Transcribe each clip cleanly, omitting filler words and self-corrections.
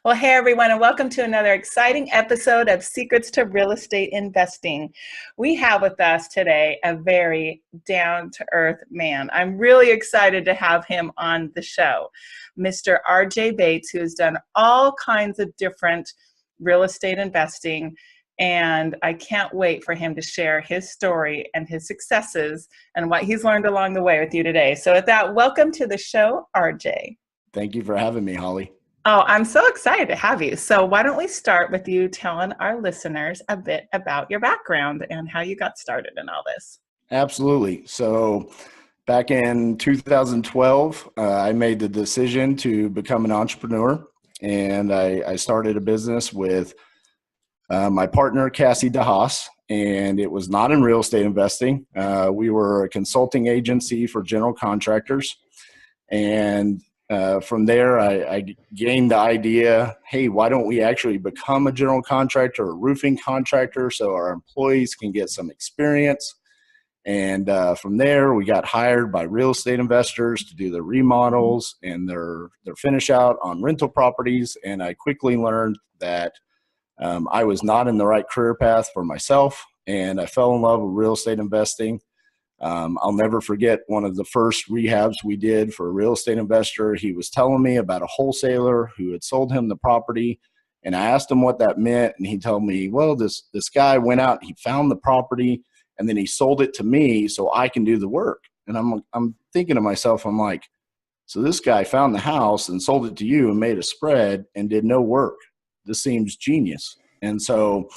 Well, hey everyone, and welcome to another exciting episode of Secrets to Real Estate Investing. We have with us today a very down-to-earth man. I'm really excited to have him on the show, Mr. RJ Bates, who has done all kinds of different real estate investing, and I can't wait for him to share his story and his successes and what he's learned along the way with you today. So with that, welcome to the show, RJ. Thank you for having me, Holly. Oh, I'm so excited to have you. So why don't we start with you telling our listeners a bit about your background and how you got started in all this? Absolutely. So back in 2012, I made the decision to become an entrepreneur, and I started a business with my partner, Cassie DeHaas, and it was not in real estate investing. We were a consulting agency for general contractors, and from there, I gained the idea, hey, why don't we actually become a general contractor or roofing contractor so our employees can get some experience? And from there, we got hired by real estate investors to do the remodels and their finish out on rental properties. And I quickly learned that I was not in the right career path for myself, and I fell in love with real estate investing. I'll never forget one of the first rehabs we did for a real estate investor. He was telling me about a wholesaler who had sold him the property, and I asked him what that meant, and he told me, well, this guy went out, he found the property, and then he sold it to me so I can do the work. And I'm thinking to myself, I'm like, so this guy found the house and sold it to you and made a spread and did no work. This seems genius. And so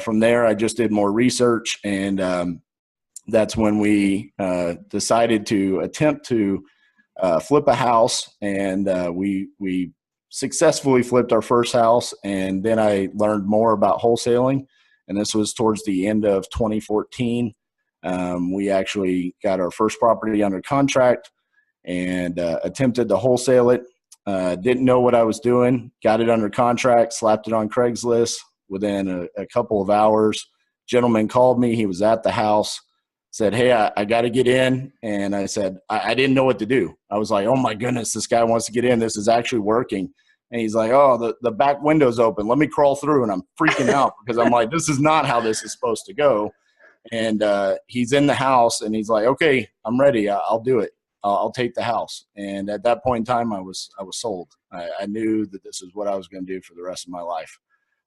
from there, I just did more research, and that's when we decided to attempt to flip a house, and we successfully flipped our first house. And then I learned more about wholesaling, and this was towards the end of 2014. We actually got our first property under contract and attempted to wholesale it. Didn't know what I was doing, got it under contract, slapped it on Craigslist. Within a couple of hours, gentleman called me. He was at the house. Said, hey, I got to get in. And I said, I didn't know what to do. I was like, oh my goodness, this guy wants to get in. This is actually working. And he's like, oh, the back window's open. Let me crawl through. And I'm freaking out because I'm like, this is not how this is supposed to go. And he's in the house and he's like, okay, I'm ready. I'll do it. I'll take the house. And at that point in time, I was sold. I knew that this is what I was going to do for the rest of my life.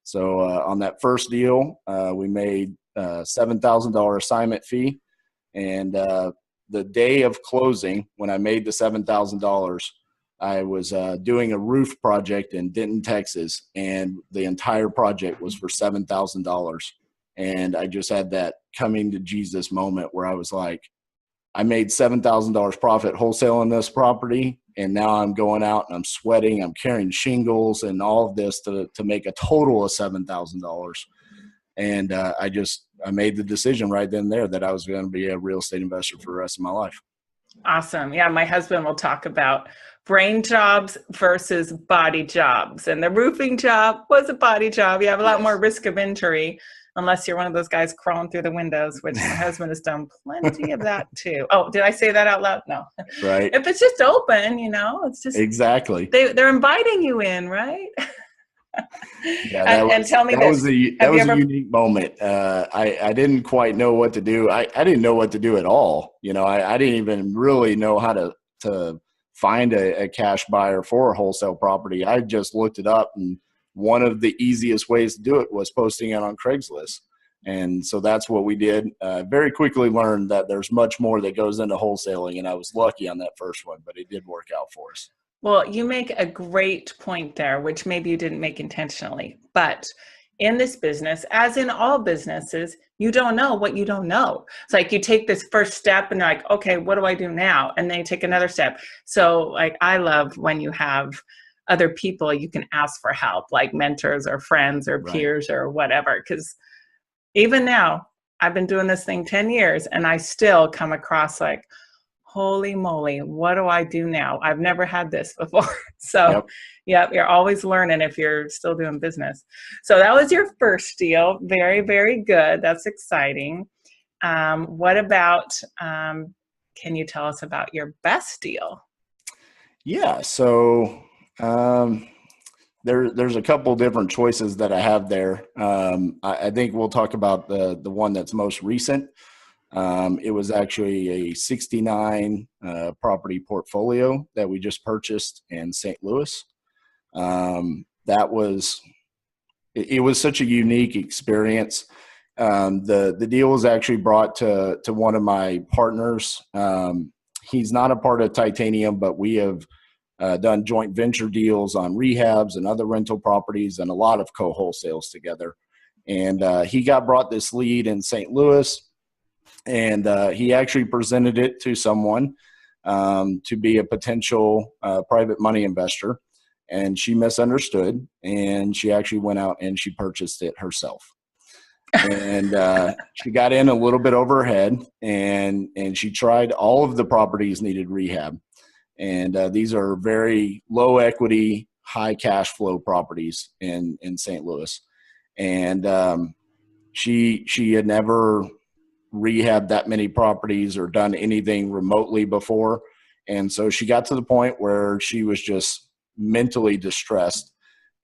So on that first deal, we made $7,000 assignment fee. And the day of closing, when I made the $7,000, I was doing a roof project in Denton, Texas, and the entire project was for $7,000. And I just had that coming to Jesus moment where I was like, I made $7,000 profit wholesaling this property, and now I'm going out and I'm sweating, I'm carrying shingles and all of this to make a total of $7,000. And I made the decision right then and there that I was going to be a real estate investor for the rest of my life. Awesome. Yeah, my husband will talk about brain jobs versus body jobs. And the roofing job was a body job. You have a lot more risk of injury unless you're one of those guys crawling through the windows, which my husband has done plenty of that too. Oh, did I say that out loud? No. Right. If it's just open, it's just. Exactly. They're inviting you in, right? Yeah, and tell me this. That was a unique moment. I didn't quite know what to do. I didn't know what to do at all. I didn't even really know how to find a cash buyer for a wholesale property. I just looked it up, and one of the easiest ways to do it was posting it on Craigslist. And so that's what we did. Very quickly learned that there's much more that goes into wholesaling, and I was lucky on that first one, but it did work out for us. Well, you make a great point there, which maybe you didn't make intentionally. But in this business, as in all businesses, you don't know what you don't know. It's like you take this first step and you're like, okay, what do I do now? And then you take another step. So like I love when you have other people you can ask for help, like mentors or friends or peers or whatever. Because even now, I've been doing this thing 10 years and I still come across like, holy moly, what do I do now? I've never had this before. So you're always learning if you're still doing business. So that was your first deal. Very, very good. That's exciting. What about, can you tell us about your best deal? Yeah. So there's a couple different choices that I have there. I think we'll talk about the one that's most recent. It was actually a 69 property portfolio that we just purchased in St. Louis. That was it was such a unique experience. The deal was actually brought to one of my partners. He's not a part of Titanium, but we have done joint venture deals on rehabs and other rental properties and a lot of co-wholesales together. And he got brought this lead in St. Louis, and he actually presented it to someone to be a potential private money investor. And she misunderstood, and she actually went out and she purchased it herself. And she got in a little bit over her head, and she tried all of the properties needed rehab. And these are very low equity, high cash flow properties in St. Louis. And she had never rehabbed that many properties or done anything remotely before. And so she got to the point where she was just mentally distressed.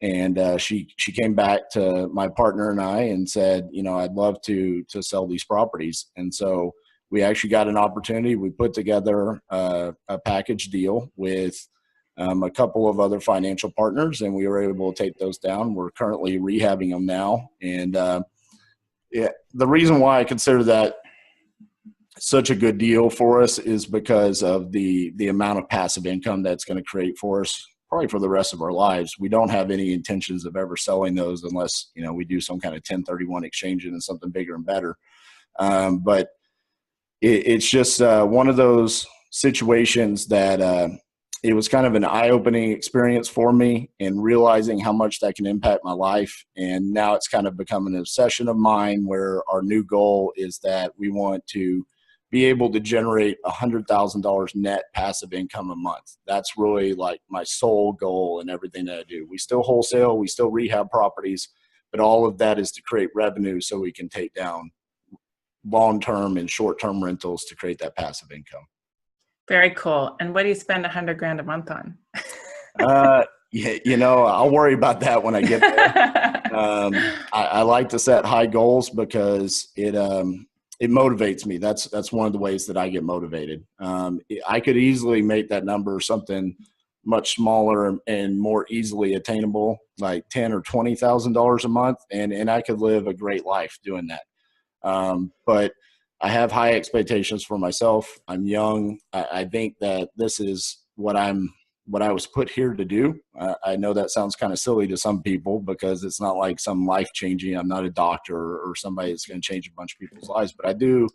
And she came back to my partner and I and said, I'd love to sell these properties. And so we actually got an opportunity. We put together a package deal with a couple of other financial partners, and we were able to take those down. We're currently rehabbing them now. And the reason why I consider that such a good deal for us is because of the amount of passive income that's going to create for us probably for the rest of our lives. We don't have any intentions of ever selling those unless, we do some kind of 1031 exchange into something bigger and better. But it's just one of those situations that it was kind of an eye-opening experience for me, and realizing how much that can impact my life. And now it's kind of become an obsession of mine, where our new goal is that we want to be able to generate $100,000 net passive income a month. That's really like my sole goal in everything that I do. We still wholesale, we still rehab properties, but all of that is to create revenue so we can take down long-term and short-term rentals to create that passive income. Very cool. And what do you spend $100,000 a month on? I'll worry about that when I get there. I like to set high goals because it motivates me. That's one of the ways that I get motivated. I could easily make that number something much smaller and more easily attainable, like $10,000 or $20,000 a month, and I could live a great life doing that. But I have high expectations for myself. I'm young. I think that this is what I was put here to do. I know that sounds kind of silly to some people because it's not like some life-changing. I'm not a doctor or somebody that's going to change a bunch of people's lives, but I do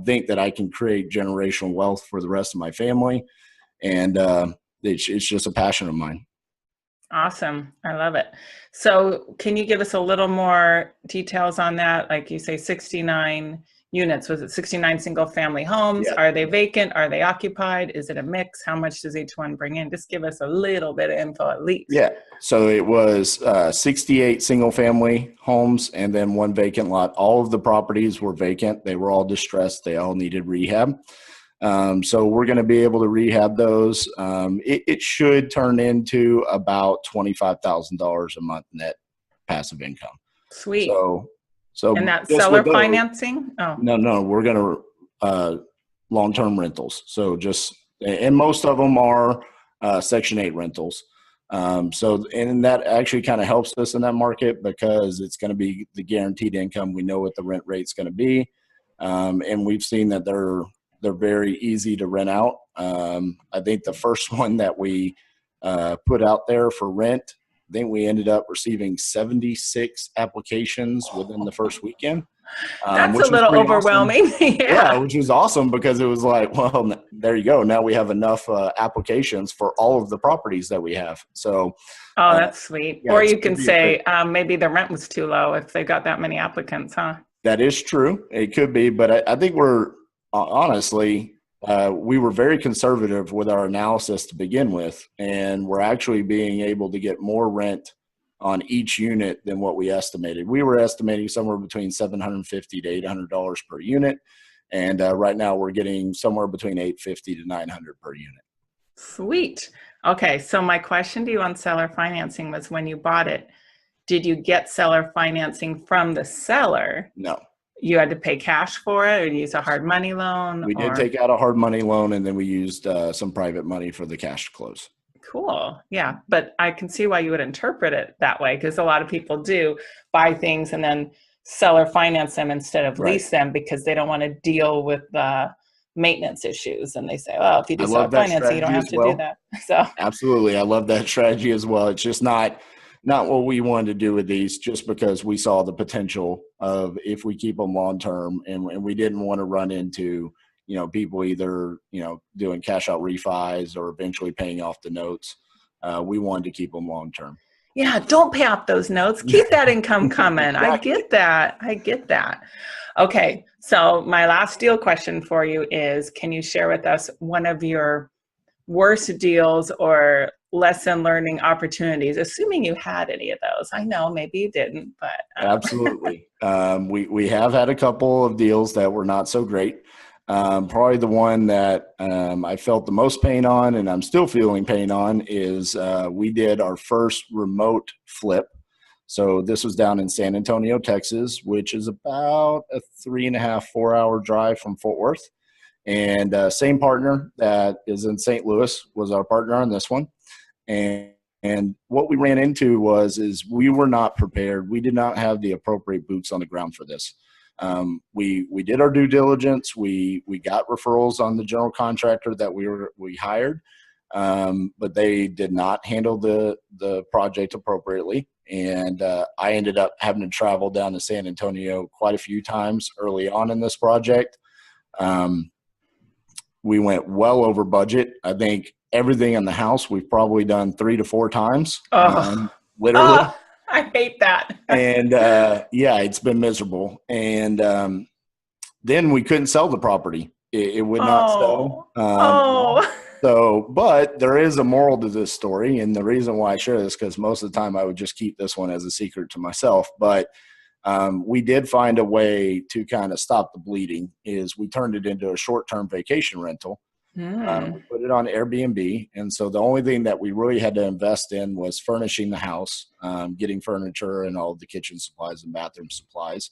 think that I can create generational wealth for the rest of my family. And it's just a passion of mine. Awesome. I love it. So can you give us a little more details on that? Like you say, 69 units. Was it 69 single family homes? Yeah. Are they vacant? Are they occupied? Is it a mix? How much does each one bring in? Just give us a little bit of info at least. Yeah. So it was 68 single family homes and then one vacant lot. All of the properties were vacant. They were all distressed. They all needed rehab. So we're going to be able to rehab those. It should turn into about $25,000 a month net passive income. Sweet. So and that's seller financing? Oh, no, we're going to long-term rentals. So and most of them are Section 8 rentals. And that actually kind of helps us in that market because it's going to be the guaranteed income. We know what the rent rate's going to be. And we've seen that they're very easy to rent out. I think the first one that we put out there for rent, I think we ended up receiving 76 applications within the first weekend. That's a little overwhelming. Awesome. Yeah, which is awesome because it was like, well, there you go. Now we have enough applications for all of the properties that we have. So, that's sweet. Yeah, or you can say maybe the rent was too low if they got that many applicants, huh? That is true. It could be, but I think we're honestly, we were very conservative with our analysis to begin with, and we're actually being able to get more rent on each unit than what we estimated. We were estimating somewhere between $750 to $800 per unit, and right now we're getting somewhere between $850 to $900 per unit. Sweet. Okay, so my question to you on seller financing was, when you bought it, did you get seller financing from the seller? No. You had to pay cash for it, or use a hard money loan, We did or? take out a hard money loan, and then we used some private money for the cash to close. Cool. Yeah. But I can see why you would interpret it that way, because a lot of people do buy things and then seller finance them instead of Right. lease them, because they don't want to deal with the maintenance issues. And they say, well, if you I do seller love that financing, you don't strategy have as to do well. that. So Absolutely. I love that strategy as well. It's just not what we wanted to do with these, just because we saw the potential of if we keep them long term, and we didn't want to run into, people either, doing cash out refis or eventually paying off the notes. We wanted to keep them long term. yeah, don't pay off those notes. Keep that income coming. Exactly. I get that. I get that. Okay. So my last deal question for you is, can you share with us one of your worst deals or lesson learning opportunities, assuming you had any of those? I know maybe you didn't, but Absolutely. We have had a couple of deals that were not so great. Probably the one that I felt the most pain on, and I'm still feeling pain on, is we did our first remote flip. So this was down in San Antonio, Texas, which is about a 3.5, 4 hour drive from Fort Worth. And same partner that is in St. Louis was our partner on this one. And what we ran into is we were not prepared. We did not have the appropriate boots on the ground for this. We did our due diligence. We got referrals on the general contractor that we hired, but they did not handle the project appropriately. And I ended up having to travel down to San Antonio quite a few times early on in this project. We went well over budget. I think everything in the house we've probably done 3 to 4 times, literally. I hate that. And yeah, it's been miserable. And then we couldn't sell the property. It would not sell. So, but there is a moral to this story. And the reason why I share this, because most of the time I would just keep this one as a secret to myself. But we did find a way to kind of stop the bleeding. Is we turned it into a short-term vacation rental. We put it on Airbnb. And so the only thing that we really had to invest in was furnishing the house, getting furniture and all of the kitchen supplies and bathroom supplies.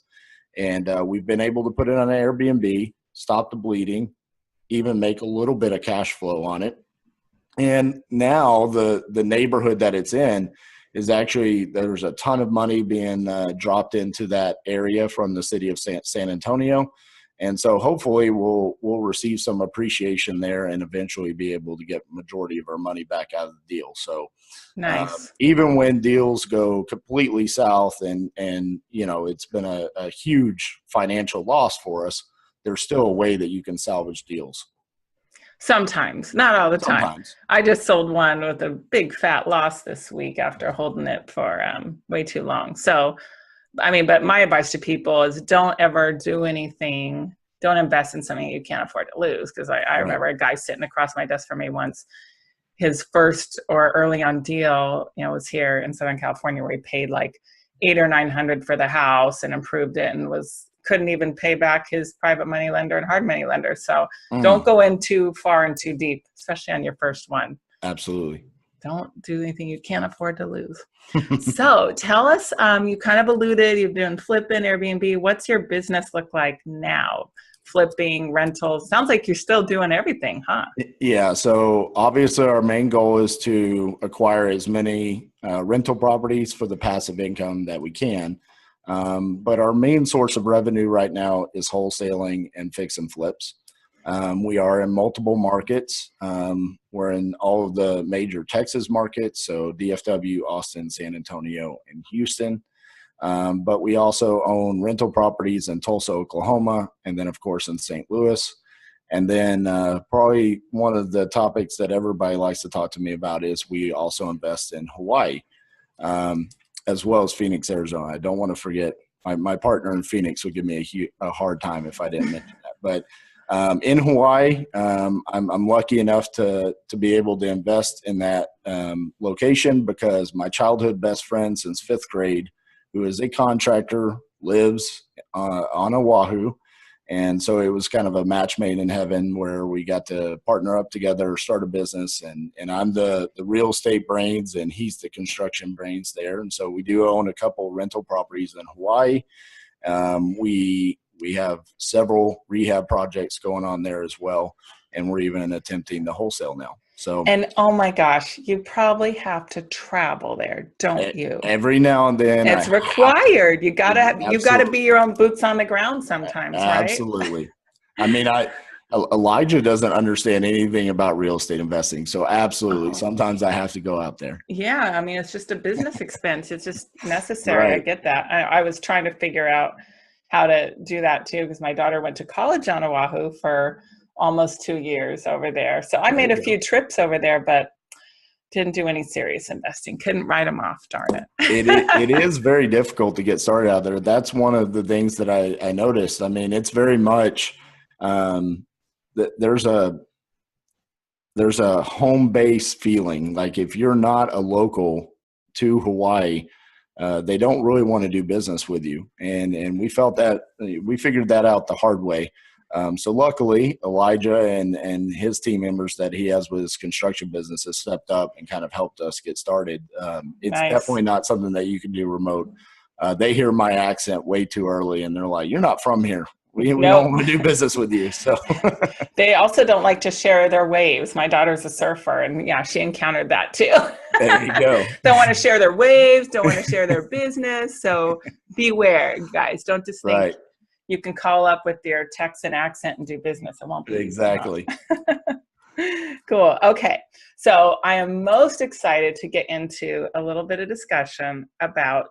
And we've been able to put it on Airbnb, stop the bleeding, even make a little bit of cash flow on it. And now the neighborhood that it's in is actually, there's a ton of money being dropped into that area from the city of San Antonio. And so hopefully we'll receive some appreciation there and eventually be able to get majority of our money back out of the deal. So nice. Even when deals go completely south and it's been a huge financial loss for us, there's still a way that you can salvage deals. Sometimes, not all the time. Sometimes. I just sold one with a big fat loss this week after holding it for way too long. So, I mean, but my advice to people is, don't ever do anything. Don't invest in something you can't afford to lose. Because I remember a guy sitting across my desk from me once. His first or early on deal, was here in Southern California, where he paid like $800 or $900 for the house and improved it, and couldn't even pay back his private money lender and hard money lender. So don't go in too far and too deep, especially on your first one. Absolutely. Don't do anything you can't afford to lose. So tell us, you kind of alluded, you've been flipping Airbnb. What's your business look like now? Flipping, rentals. Sounds like you're still doing everything, huh? Yeah. So obviously our main goal is to acquire as many rental properties for the passive income that we can. But our main source of revenue right now is wholesaling and fix and flips. We are in multiple markets. We're in all of the major Texas markets, so DFW, Austin, San Antonio, and Houston. But we also own rental properties in Tulsa, Oklahoma, and then, of course, in St. Louis. And then probably one of the topics that everybody likes to talk to me about is we also invest in Hawaii, as well as Phoenix, Arizona. I don't want to forget, my partner in Phoenix would give me a hard time if I didn't mention that. But in Hawaii, I'm lucky enough to be able to invest in that location because my childhood best friend since 5th grade, who is a contractor, lives on Oahu. And so it was kind of a match made in heaven where we got to partner up together, start a business, and I'm the real estate brains and he's the construction brains there. And so we do own a couple rental properties in Hawaii. We have several rehab projects going on there as well. And we're even attempting the wholesale now. So, and oh my gosh, you probably have to travel there, don't you? Every now and then. It's required. You gotta be your own boots on the ground sometimes, right? Absolutely. I mean, Elijah doesn't understand anything about real estate investing. So absolutely. Sometimes I have to go out there. Yeah. I mean, it's just a business expense. It's just necessary. Right. I get that. I was trying to figure out how to do that too, because my daughter went to college on Oahu for almost 2 years over there. So I made a few trips over there, but didn't do any serious investing. Couldn't write them off, darn it. It is very difficult to get started out there. That's one of the things that I noticed. I mean, it's very much there's a home base feeling. Like if you're not a local to Hawaii, they don't really want to do business with you. And we figured that out the hard way. So luckily, Elijah and his team members that he has with his construction business has stepped up and kind of helped us get started. It's Nice. Definitely not something that you can do remote. They hear my accent way too early, and they're like, "You're not from here. We don't want to do business with you." So they also don't like to share their waves. My daughter's a surfer, and yeah, she encountered that too. There you go. Don't want to share their waves. Don't want to share their business. So beware, guys. Don't just think. Right. You can call up with your Texan accent and do business. It won't be exactly. Cool. Okay. So I am most excited to get into a little bit of discussion about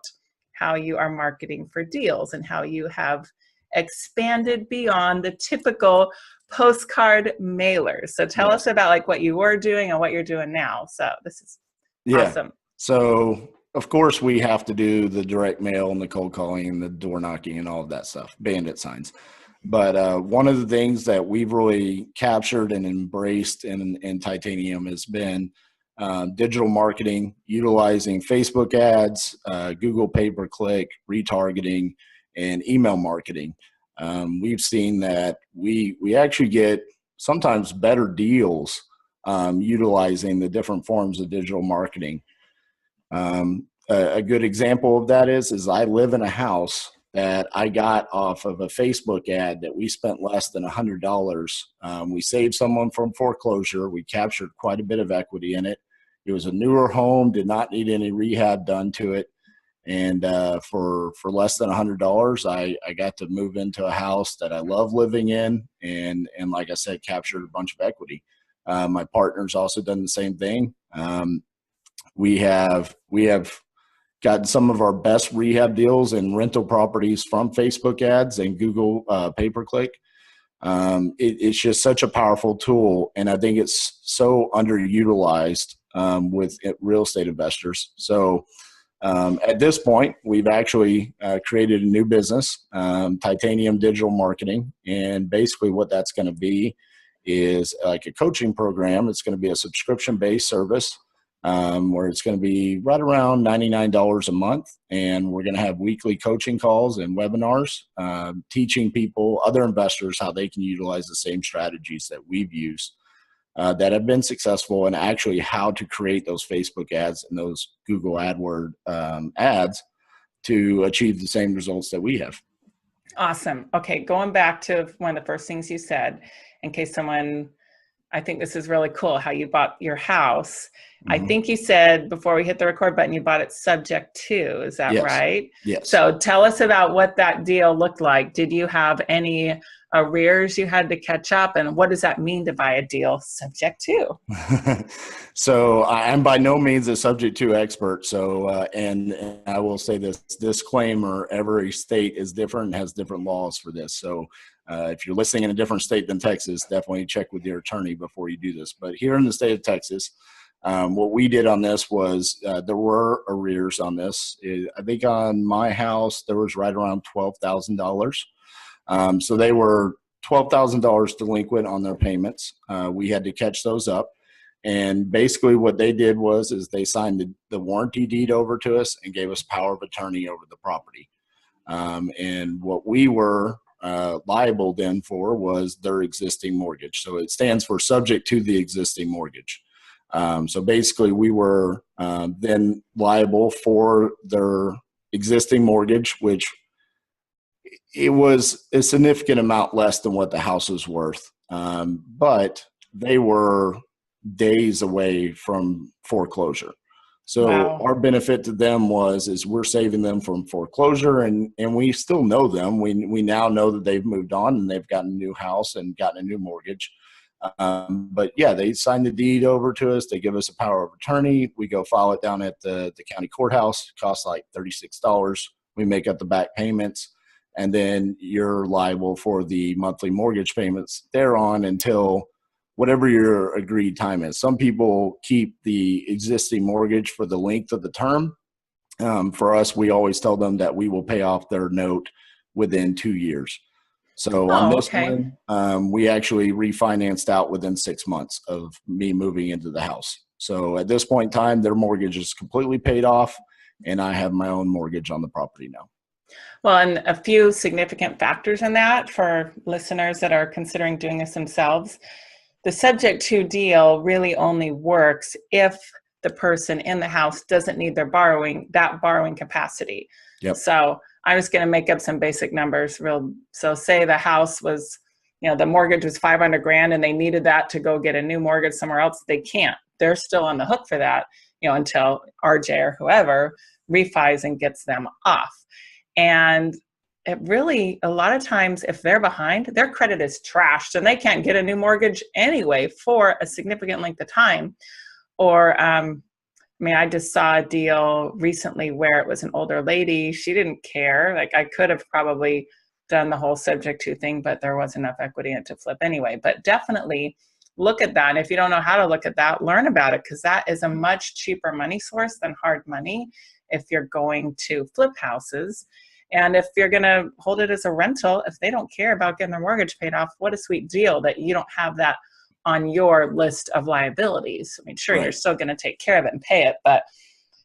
how you are marketing for deals and how you have expanded beyond the typical postcard mailers. So tell us about like what you were doing and what you're doing now. So this is awesome. So of course, we have to do the direct mail and the cold calling and the door knocking and all of that stuff, bandit signs. But one of the things that we've really captured and embraced in Titanium has been digital marketing, utilizing Facebook ads, Google pay-per-click, retargeting, and email marketing. We've seen that we actually get sometimes better deals utilizing the different forms of digital marketing. A good example of that is I live in a house that I got off of a Facebook ad that we spent less than $100. We saved someone from foreclosure. We captured quite a bit of equity in it. It was a newer home, did not need any rehab done to it. And for less than $100, I got to move into a house that I love living in, and like I said, captured a bunch of equity. My partner's also done the same thing. We have gotten some of our best rehab deals and rental properties from Facebook ads and Google pay-per-click. It's just such a powerful tool, and I think it's so underutilized with real estate investors. So at this point, we've actually created a new business, Titanium Digital Marketing, and basically what that's going to be is like a coaching program. It's going to be a subscription-based service. Where it's going to be right around $99 a month. And we're going to have weekly coaching calls and webinars, teaching people, other investors, how they can utilize the same strategies that we've used that have been successful, and actually how to create those Facebook ads and those Google AdWords ads to achieve the same results that we have. Awesome. Okay. Going back to one of the first things you said, in case someone, I think this is really cool how you bought your house. I think you said before we hit the record button, you bought it subject to, is that right? Yes. So tell us about what that deal looked like. Did you have any arrears you had to catch up? And what does that mean to buy a deal subject to? So I'm by no means a subject to expert. So, and I will say this disclaimer, every state is different and has different laws for this. So if you're listening in a different state than Texas, definitely check with your attorney before you do this. But here in the state of Texas, what we did on this was there were arrears on this. I think on my house, there was right around $12,000. So they were $12,000 delinquent on their payments. We had to catch those up. And basically what they did is they signed the warranty deed over to us and gave us power of attorney over the property. And what we were liable then for was their existing mortgage. So it stands for subject to the existing mortgage. So basically we were then liable for their existing mortgage, which it was a significant amount less than what the house was worth. But they were days away from foreclosure. So Wow. our benefit to them is we're saving them from foreclosure, and we still know them. We now know that they've moved on and they've gotten a new house and gotten a new mortgage. But yeah, they signed the deed over to us. They give us a power of attorney. We go file it down at the county courthouse. It costs like $36. We make up the back payments, and then you're liable for the monthly mortgage payments thereon until whatever your agreed time is. Some people keep the existing mortgage for the length of the term. For us, we always tell them that we will pay off their note within 2 years. So on Oh, this okay. one, we actually refinanced out within 6 months of me moving into the house. So at this point in time, their mortgage is completely paid off, and I have my own mortgage on the property now. Well, and a few significant factors in that for listeners that are considering doing this themselves. The subject to deal really only works if the person in the house doesn't need that borrowing capacity. Yep. So I was going to make up some basic numbers. So say the house was, the mortgage was 500 grand and they needed that to go get a new mortgage somewhere else. They can't. They're still on the hook for that, until RJ or whoever refis and gets them off. And it really, a lot of times, if they're behind, their credit is trashed and they can't get a new mortgage anyway for a significant length of time. Or, I just saw a deal recently where it was an older lady. She didn't care. Like, I could have probably done the whole subject to thing, but there was enough equity in it to flip anyway. But definitely look at that. And if you don't know how to look at that, learn about it, because that is a much cheaper money source than hard money if you're going to flip houses. And if you're going to hold it as a rental, if they don't care about getting their mortgage paid off, what a sweet deal that you don't have that on your list of liabilities. Sure, Right. You're still going to take care of it and pay it. But,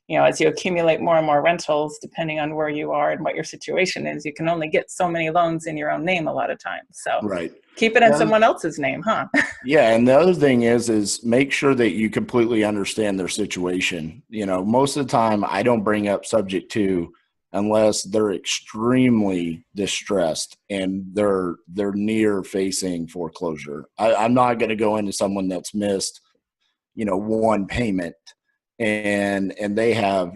as you accumulate more and more rentals, depending on where you are and what your situation is, you can only get so many loans in your own name a lot of times. So Right. keep it in someone else's name, huh? Yeah, and the other thing is make sure that you completely understand their situation. Most of the time I don't bring up subject to unless they're extremely distressed and they're near facing foreclosure. I'm not going to go into someone that's missed, one payment and they have,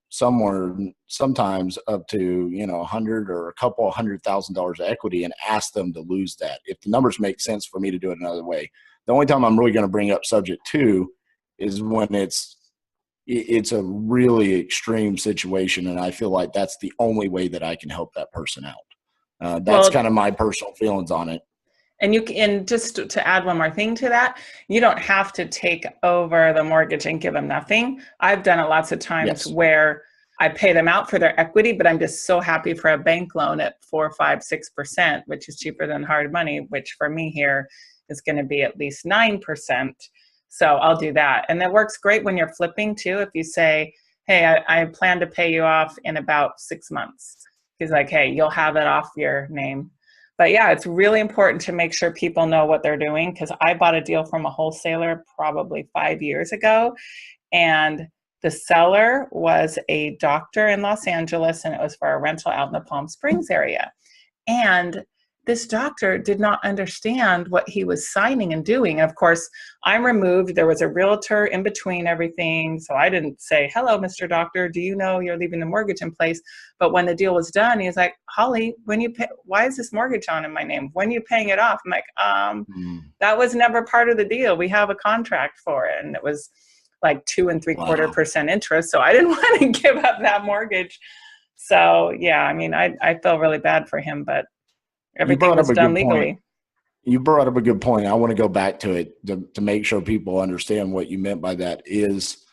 sometimes up to, 100 or a couple $100,000 of equity and ask them to lose that. If the numbers make sense for me to do it another way, the only time I'm really going to bring up subject to is when it's a really extreme situation. And I feel like that's the only way that I can help that person out. That's kind of my personal feelings on it. And just to add one more thing to that, you don't have to take over the mortgage and give them nothing. I've done it lots of times where I pay them out for their equity, but I'm just so happy for a bank loan at 4, 5, 6%, which is cheaper than hard money, which for me here is going to be at least 9%. So I'll do that. And that works great when you're flipping too. If you say, hey, I plan to pay you off in about 6 months. He's like, hey, you'll have it off your name. But yeah, it's really important to make sure people know what they're doing, because I bought a deal from a wholesaler probably 5 years ago. And the seller was a doctor in Los Angeles, and it was for a rental out in the Palm Springs area. And this doctor did not understand what he was signing and doing. And of course, I'm removed. There was a realtor in between everything. So I didn't say, hello, Mr. Doctor, do you know you're leaving the mortgage in place? But when the deal was done, he was like, Holly, why is this mortgage on in my name? When are you paying it off? I'm like, that was never part of the deal. We have a contract for it. And it was like 2.75% interest. So I didn't want to give up that mortgage. So yeah, I feel really bad for him, but everything was done legally. You brought up a good point. I want to go back to it to make sure people understand what you meant by that. Is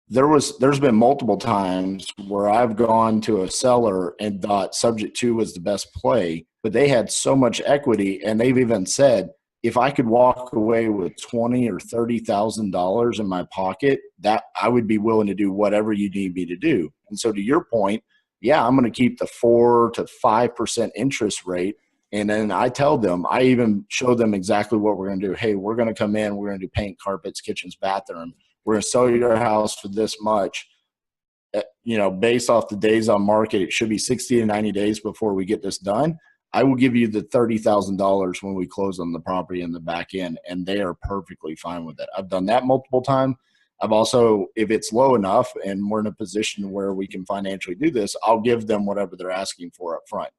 there's been multiple times where I've gone to a seller and thought subject to was the best play, but they had so much equity, and they've even said, if I could walk away with $20,000 or $30,000 in my pocket, that I would be willing to do whatever you need me to do. And so to your point, yeah, I'm going to keep the 4 to 5% interest rate. And then I tell them, I even show them exactly what we're going to do. Hey, we're going to come in, we're going to do paint, carpets, kitchens, bathroom. We're going to sell your house for this much. Based off the days on market, it should be 60 to 90 days before we get this done. I will give you the $30,000 when we close on the property in the back end, and they are perfectly fine with it. I've done that multiple times. I've also, if it's low enough and we're in a position where we can financially do this, I'll give them whatever they're asking for up front.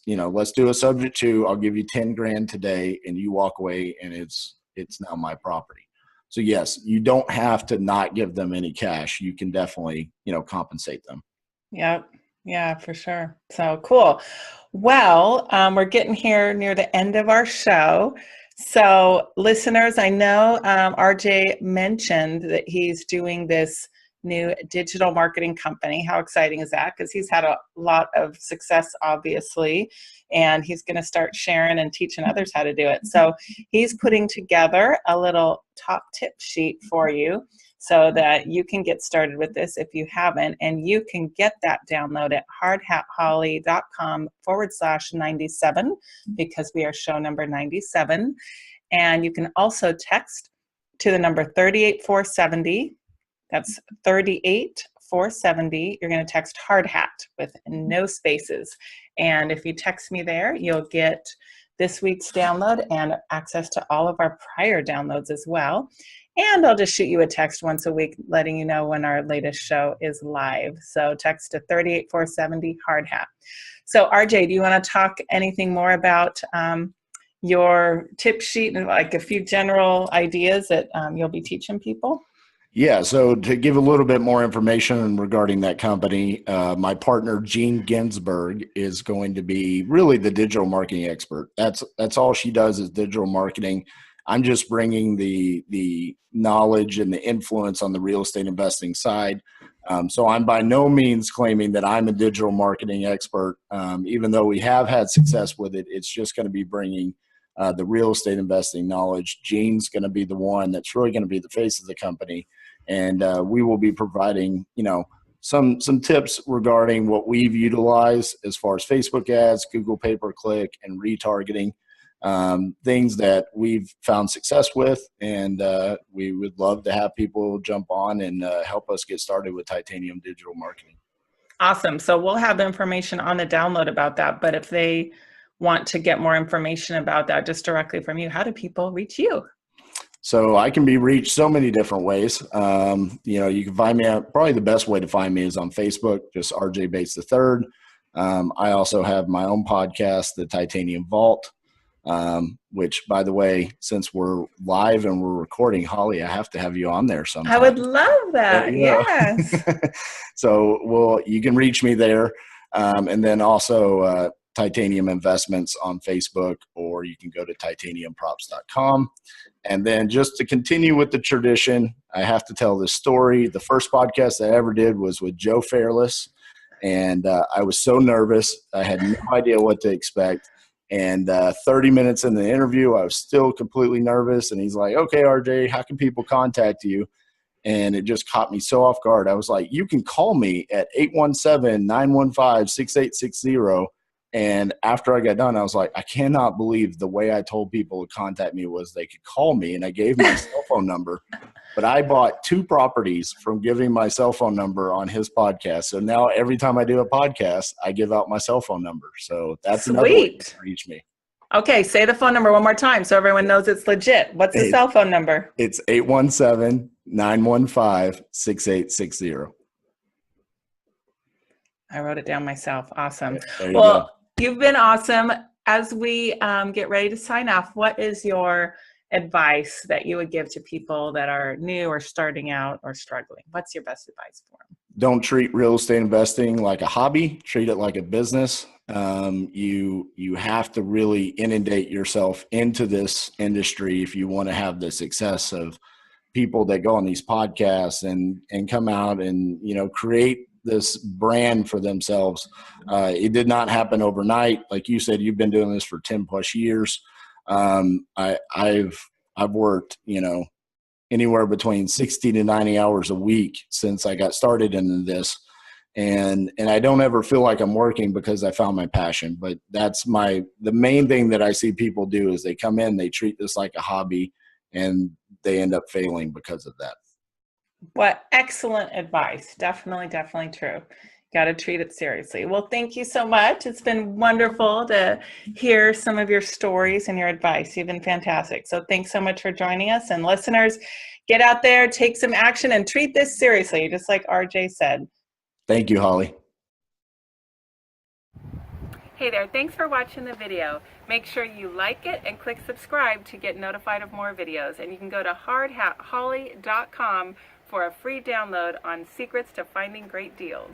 Let's do a subject to, I'll give you 10 grand today and you walk away and it's now my property. So yes, you don't have to not give them any cash. You can definitely, compensate them. Yep. Yeah, for sure. So cool. Well, we're getting here near the end of our show. So listeners, I know RJ mentioned that he's doing this new digital marketing company. How exciting is that? Because he's had a lot of success, obviously, and he's going to start sharing and teaching others how to do it. So he's putting together a little top tip sheet for you so that you can get started with this if you haven't, and you can get that download at hardhatholly.com/97 because we are show number 97. And you can also text to the number 38470. That's 38470. You're going to text hard hat with no spaces. And if you text me there, you'll get this week's download and access to all of our prior downloads as well. And I'll just shoot you a text once a week letting you know when our latest show is live. So text to 38470 hard hat. So RJ, do you want to talk anything more about your tip sheet and like a few general ideas that you'll be teaching people? Yeah, so to give a little bit more information regarding that company, my partner, Jean Ginsberg, is going to be really the digital marketing expert. That's all she does is digital marketing. I'm just bringing the knowledge and the influence on the real estate investing side. So I'm by no means claiming that I'm a digital marketing expert. Even though we have had success with it, it's just going to be bringing the real estate investing knowledge. Jean's going to be the one that's really going to be the face of the company. And we will be providing, some tips regarding what we've utilized as far as Facebook ads, Google pay-per-click, and retargeting, things that we've found success with. And we would love to have people jump on and help us get started with Titanium Digital Marketing. Awesome. So we'll have the information on the download about that. But if they want to get more information about that just directly from you, how do people reach you? So I can be reached so many different ways. You can find me at, probably the best way to find me is on Facebook, just RJ Bates III. I also have my own podcast, The Titanium Vault, which, by the way, since we're live and we're recording, Holly, I have to have you on there sometime. I would love that. Yes. So, you can reach me there. And then also Titanium Investments on Facebook, or you can go to titaniumprops.com. And then just to continue with the tradition, I have to tell this story. The first podcast I ever did was with Joe Fairless, and I was so nervous. I had no idea what to expect. And 30 minutes in the interview, I was still completely nervous. And he's like, okay, RJ, how can people contact you? And it just caught me so off guard. I was like, you can call me at 817-915-6860. And after I got done, I was like, I cannot believe the way I told people to contact me was they could call me, and I gave my cell phone number. But I bought 2 properties from giving my cell phone number on his podcast. So now every time I do a podcast, I give out my cell phone number. So that's another way to reach me. Okay, say the phone number one more time so everyone knows it's legit. What's the cell phone number? It's 817-915-6860. I wrote it down myself. Awesome. There you go. You've been awesome. As we get ready to sign off, what is your advice that you would give to people that are new or starting out or struggling? What's your best advice for them? Don't treat real estate investing like a hobby. Treat it like a business. You have to really inundate yourself into this industry if you want to have the success of people that go on these podcasts and come out and, create this brand for themselves. It did not happen overnight. Like you said, you've been doing this for 10 plus years. I've worked, anywhere between 60 to 90 hours a week since I got started into this. and I don't ever feel like I'm working because I found my passion. But that's the main thing that I see people do is they come in, they treat this like a hobby, and they end up failing because of that. What excellent advice. Definitely, definitely true. Got to treat it seriously. Well, thank you so much. It's been wonderful to hear some of your stories and your advice. You've been fantastic. So thanks so much for joining us. And listeners, get out there, take some action, and treat this seriously, just like RJ said. Thank you, Holly. Hey there, thanks for watching the video. Make sure you like it and click subscribe to get notified of more videos. And you can go to hardhatholly.com for a free download on secrets to finding great deals.